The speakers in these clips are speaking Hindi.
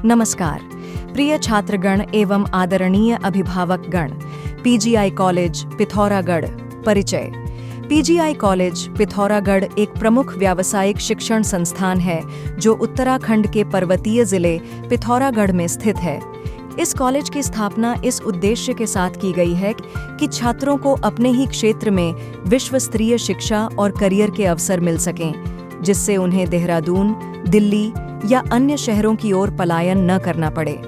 नमस्कार प्रिय छात्रगण एवं आदरणीय अभिभावकगण। पीजीआई कॉलेज पिथौरागढ़ परिचय। पीजीआई कॉलेज पिथौरागढ़ एक प्रमुख व्यावसायिक शिक्षण संस्थान है जो उत्तराखंड के पर्वतीय जिले पिथौरागढ़ में स्थित है। इस कॉलेज की स्थापना इस उद्देश्य के साथ की गई है कि छात्रों को अपने ही क्षेत्र में विश्व स्तरीय शिक्षा और करियर के अवसर मिल सकें, जिससे उन्हें देहरादून, दिल्ली या अन्य शहरों की ओर पलायन न करना पड़े।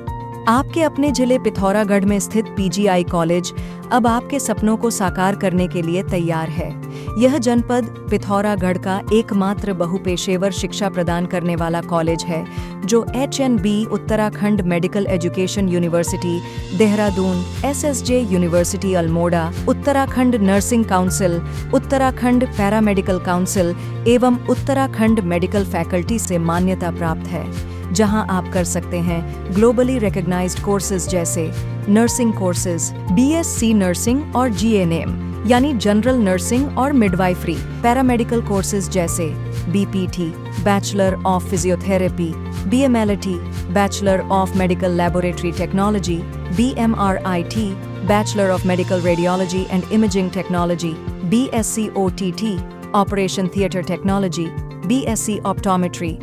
आपके अपने जिले पिथौरागढ़ में स्थित पीजीआई कॉलेज अब आपके सपनों को साकार करने के लिए तैयार है। यह जनपद पिथौरागढ़ का एकमात्र बहुपेशेवर शिक्षा प्रदान करने वाला कॉलेज है जो HNB Uttarakhand Medical Education university Dehradun, SSJ University Almora, Uttarakhand Nursing Council, Uttarakhand Paramedical Council एवं उत्तराखंड मेडिकल फैकल्टी से मान्यता प्राप्त है, जहां आप कर सकते हैं ग्लोबली रिकॉग्नाइज्ड कोर्सेज जैसे नर्सिंग कोर्सेज, BSc नर्सिंग और GNM यानी जनरल नर्सिंग और मिडवाइफरी, पैरामेडिकल कोर्सेज जैसे BPT bachelor of physiotherapy, BMLT bachelor of medical laboratory technology, BMRIT bachelor of medical radiology and imaging technology, BSc OTT operation theatre technology, BSc optometry,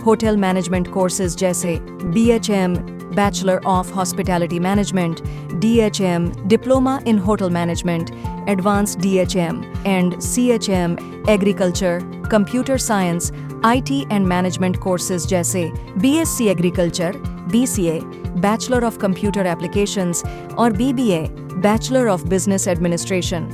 hotel management courses जैसे BHM bachelor of hospitality management, DHM diploma in hotel management, advance DHM and CHM agriculture, computer science, IT and management courses जैसे BSc agriculture, BCA bachelor of computer applications और BBA bachelor of business administration.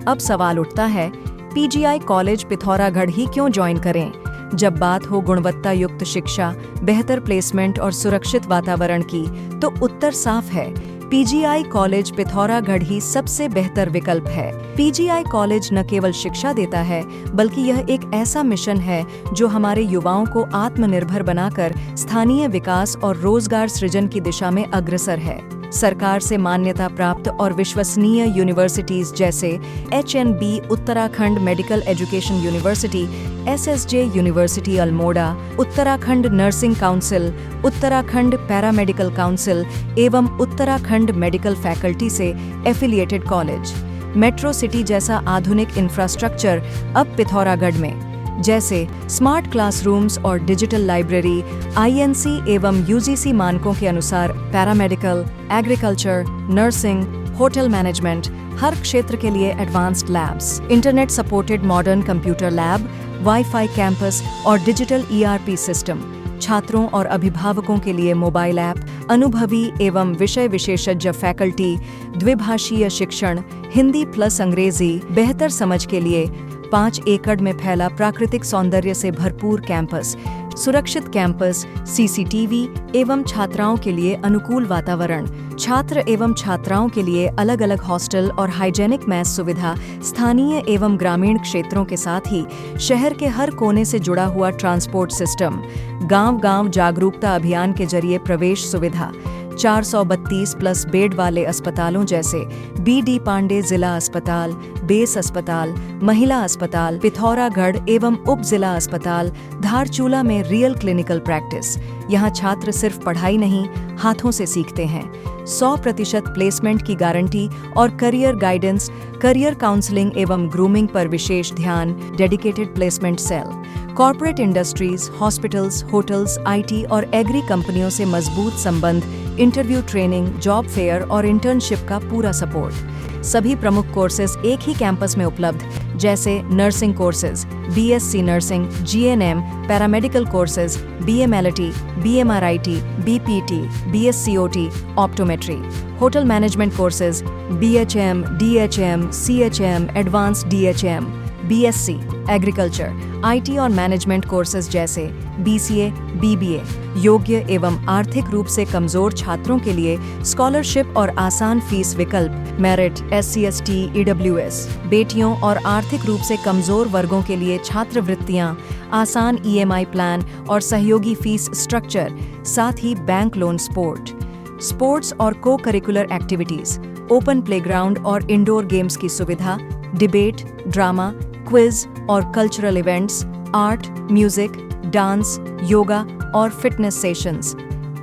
अब सवाल उठता है, पीजीआई कॉलेज पिथौरागढ़ ही क्यों ज्वाइन करें? जब बात हो गुणवत्ता युक्त शिक्षा, बेहतर प्लेसमेंट और सुरक्षित वातावरण की, तो उत्तर साफ है, पीजीआई कॉलेज पिथौरागढ़ ही सबसे बेहतर विकल्प है। पीजीआई कॉलेज न केवल शिक्षा देता है, बल्कि यह एक ऐसा मिशन है जो हमारे युवाओं को आत्मनिर्भर बनाकर स्थानीय विकास और रोजगार सृजन की दिशा में अग्रसर है। सरकार से मान्यता प्राप्त और विश्वसनीय यूनिवर्सिटीज जैसे HNB Uttarakhand Medical Education University, SSJ University Almora, Uttarakhand Nursing Council, Uttarakhand Paramedical Council एवं उत्तराखंड मेडिकल फैकल्टी से एफिलिएटेड कॉलेज, मेट्रो सिटी जैसा आधुनिक इंफ्रास्ट्रक्चर अब पिथौरागढ़ में, जैसे स्मार्ट क्लासरूम्स और डिजिटल लाइब्रेरी, INC एवं UGC मानकों के अनुसार paramedical, agriculture, nursing, hotel management, हर क्षेत्र के लिए advanced labs, internet supported modern computer lab, wifi campus और डिजिटल ERP सिस्टम, छात्रों और अभिभावकों के लिए मोबाइल ऐप, अनुभवी एवं विषय विशेषज्ञ फैकल्टी, द्विभाषीय शिक्षण, हिंदी प्लस अंग्रेजी, बेहतर समझ के लिए 5 एकड़ में फैला प्राकृतिक सौंदर्य से भरपूर कैंपस, सुरक्षित कैंपस, CCTV एवं छात्राओं के लिए अनुकूल वातावरण, छात्र एवं छात्राओं के लिए अलग अलग हॉस्टल और हाइजेनिक मेस सुविधा, स्थानीय एवं ग्रामीण क्षेत्रों के साथ ही शहर के हर कोने से जुड़ा हुआ ट्रांसपोर्ट सिस्टम, गांव-गांव जागरूकता अभियान के जरिए प्रवेश सुविधा, 432 प्लस बेड वाले अस्पतालों जैसे BD पांडे जिला अस्पताल, बेस अस्पताल, महिला अस्पताल पिथौरागढ़ एवं उप जिला अस्पताल धारचूला में रियल क्लिनिकल प्रैक्टिस। यहाँ छात्र सिर्फ पढ़ाई नहीं, हाथों से सीखते हैं। 100% प्लेसमेंट की गारंटी और करियर गाइडेंस, करियर काउंसलिंग एवं ग्रूमिंग पर विशेष ध्यान, dedicated placement cell, corporate industries, hospitals, hotels, IT और एग्री कंपनियों से मजबूत संबंध, इंटरव्यू ट्रेनिंग, जॉब फेयर और इंटर्नशिप का पूरा सपोर्ट। सभी प्रमुख कोर्सेज एक ही कैंपस में उपलब्ध, जैसे nursing courses, BSc nursing, GNM, paramedical courses, BMLT, BMRIT, BPT, BSc OT, optometry, hotel management courses, BHM, DHM, CHM, advance DHM, BSc agriculture, IT और मैनेजमेंट कोर्सेज जैसे BCA, BBA, योग्य एवं आर्थिक रूप से कमजोर छात्रों के लिए स्कॉलरशिप और आसान फीस विकल्प, मेरिट, SC/ST, EWS, बेटियों और आर्थिक रूप से कमजोर वर्गों के लिए छात्रवृत्तियां, आसान EMI प्लान और सहयोगी फीस स्ट्रक्चर, साथ ही बैंक लोन, स्पोर्ट्स और को करिकुलर एक्टिविटीज, ओपन प्लेग्राउंड और इंडोर गेम्स की सुविधा, डिबेट, ड्रामा, क्विज और cultural events, art, music, dance, yoga और फिटनेस सेशंस।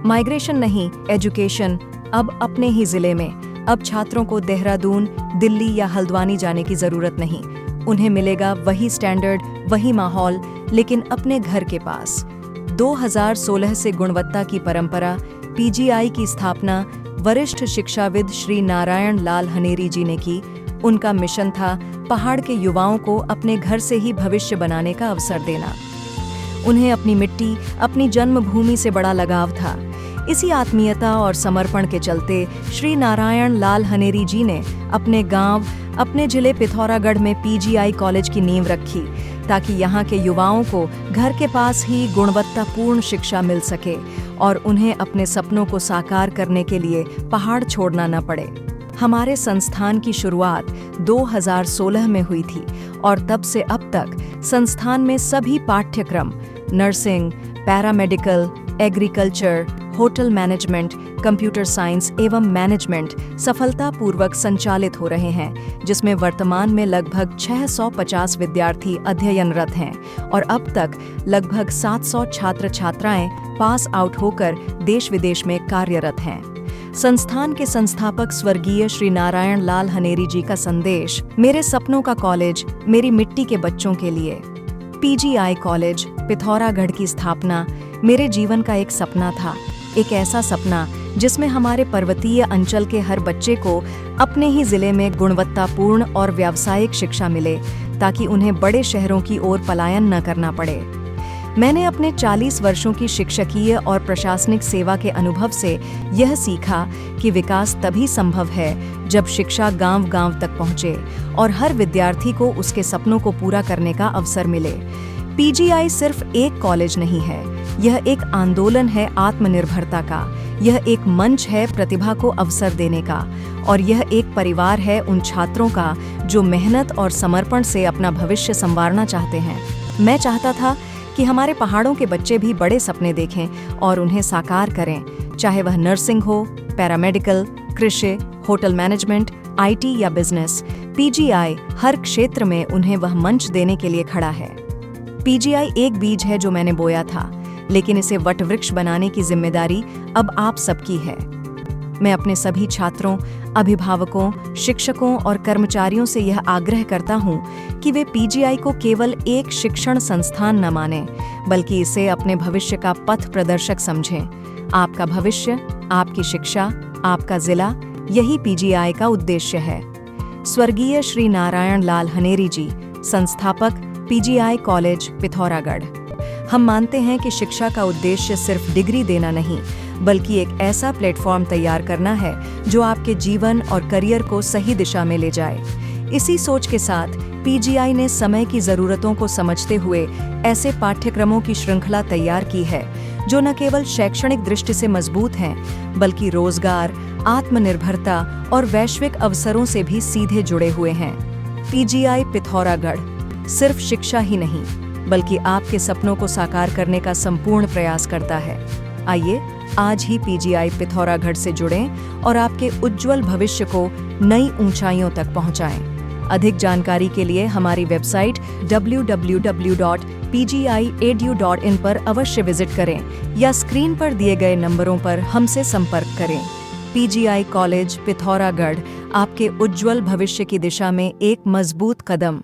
माइग्रेशन नहीं, एजुकेशन, अब अपने ही जिले में। अब छात्रों को देहरादून, दिल्ली या हल्द्वानी जाने की जरूरत नहीं। उन्हें मिलेगा वही स्टैंडर्ड, वही माहौल, लेकिन अपने घर के पास। 2016 से गुणवत्ता की परंपरा, पीजीआई की स्थापना वरिष्ठ शिक्षाविद श्री नारायण लाल हनेरी जी ने की। उनका मिशन था पहाड़ के युवाओं को अपने घर से ही भविष्य बनाने का अवसर देना। उन्हें अपनी मिट्टी, अपनी जन्मभूमि से बड़ा लगाव था। इसी आत्मीयता और समर्पण के चलते श्री नारायण लाल हनेरी जी ने अपने गांव, अपने जिले पिथौरागढ़ में पीजीआई कॉलेज की नींव रखी, ताकि यहाँ के युवाओं को घर के पास ही गुणवत्तापूर्ण शिक्षा मिल सके और उन्हें अपने सपनों को साकार करने के लिए पहाड़ छोड़ना न पड़े। हमारे संस्थान की शुरुआत 2016 में हुई थी और तब से अब तक संस्थान में सभी पाठ्यक्रम nursing, paramedical, agriculture, hotel management, computer science एवं मैनेजमेंट सफलतापूर्वक संचालित हो रहे हैं, जिसमें वर्तमान में लगभग 650 विद्यार्थी अध्ययनरत हैं और अब तक लगभग 700 छात्र छात्राएं पास आउट होकर देश विदेश में कार्यरत हैं। संस्थान के संस्थापक स्वर्गीय श्री नारायण लाल हनेरी जी का संदेश, मेरे सपनों का कॉलेज, मेरी मिट्टी के बच्चों के लिए। पीजीआई कॉलेज पिथौरागढ़ की स्थापना मेरे जीवन का एक सपना था, एक ऐसा सपना जिसमें हमारे पर्वतीय अंचल के हर बच्चे को अपने ही जिले में गुणवत्तापूर्ण और व्यावसायिक शिक्षा मिले, ताकि उन्हें बड़े शहरों की ओर पलायन न करना पड़े। मैंने अपने 40 वर्षों की शिक्षकीय और प्रशासनिक सेवा के अनुभव से यह सीखा कि विकास तभी संभव है जब शिक्षा गांव-गांव तक पहुंचे और हर विद्यार्थी को उसके सपनों को पूरा करने का अवसर मिले। पीजीआई सिर्फ एक कॉलेज नहीं है, यह एक आंदोलन है आत्मनिर्भरता का, यह एक मंच है प्रतिभा को अवसर देने का, और यह एक परिवार है उन छात्रों का जो मेहनत और समर्पण से अपना भविष्य संवारना चाहते हैं। मैं चाहता था कि हमारे पहाड़ों के बच्चे भी बड़े सपने देखें और उन्हें साकार करें, चाहे वह नर्सिंग हो, पैरामेडिकल, कृषि, होटल मैनेजमेंट, आईटी या बिजनेस। पीजीआई हर क्षेत्र में उन्हें वह मंच देने के लिए खड़ा है। पीजीआई एक बीज है जो मैंने बोया था, लेकिन इसे वटवृक्ष बनाने की जिम्मेदारी अब आप सबकी है। मैं अपने सभी छात्रों, अभिभावकों, शिक्षकों और कर्मचारियों से यह आग्रह करता हूं कि वे पीजीआई को केवल एक शिक्षण संस्थान न मानें, बल्कि इसे अपने भविष्य का पथ प्रदर्शक समझें। आपका भविष्य, आपकी शिक्षा, आपका जिला, यही पीजीआई का उद्देश्य है। स्वर्गीय श्री नारायण लाल हनेरी जी, संस्थापक, पीजीआई कॉलेज पिथौरागढ़। हम मानते हैं कि शिक्षा का उद्देश्य सिर्फ डिग्री देना नहीं, बल्कि एक ऐसा प्लेटफॉर्म तैयार करना है जो आपके जीवन और करियर को सही दिशा में ले जाए। इसी सोच के साथ पीजीआई ने समय की जरूरतों को समझते हुए ऐसे पाठ्यक्रमों की श्रृंखला तैयार की है जो न केवल शैक्षणिक दृष्टि से मजबूत हैं, बल्कि रोजगार, आत्मनिर्भरता और वैश्विक अवसरों से भी सीधे जुड़े हुए हैं। पीजीआई पिथौरागढ़ सिर्फ शिक्षा ही नहीं, बल्कि आपके सपनों को साकार करने का संपूर्ण प्रयास करता है। आइए आज ही पीजीआई पिथौरागढ़ से जुड़ें और आपके उज्जवल भविष्य को नई ऊंचाइयों तक पहुंचाएं। अधिक जानकारी के लिए हमारी वेबसाइट www.pgiedu.in पर अवश्य विजिट करें या स्क्रीन पर दिए गए नंबरों पर हमसे संपर्क करें। पीजीआई कॉलेज पिथौरागढ़ आपके उज्जवल भविष्य की दिशा में एक मजबूत कदम।